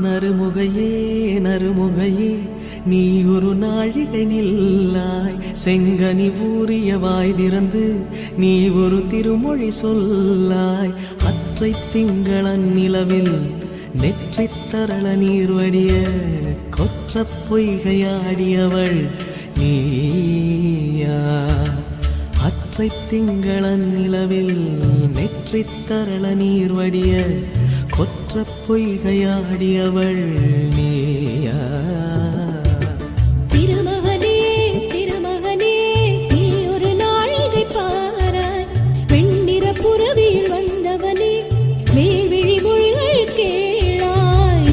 நறுமுகையே நறுமுகையே நீ ஒரு நாழிகை நில்லாய், செங்கனி ஊறிய வாய் திறந்து நீ ஒரு திருமொழி சொல்லாய். அற்றை திங்களன் நிலவில் நெற்றித் தரள நீர் வடிய கொற்ற பொய்கையாடியவள் நீயா. அற்றை திங்களன் நிலவில் நெற்றித் தரள நீர் வடிய கொற்ற பொய்கையாடியவள் நீ.